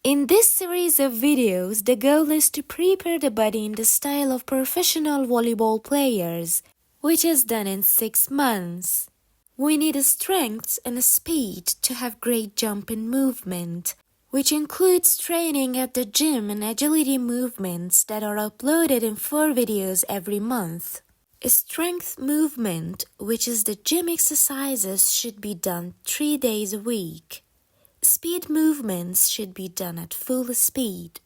In this series of videos, the goal is to prepare the body in the style of professional volleyball players, which is done in 6 months. We need a strength and a speed to have great jump and movement, which includes training at the gym and agility movements that are uploaded in 4 videos every month. A strength movement, which is the gym exercises, should be done 3 days a week. Speed movements should be done at full speed.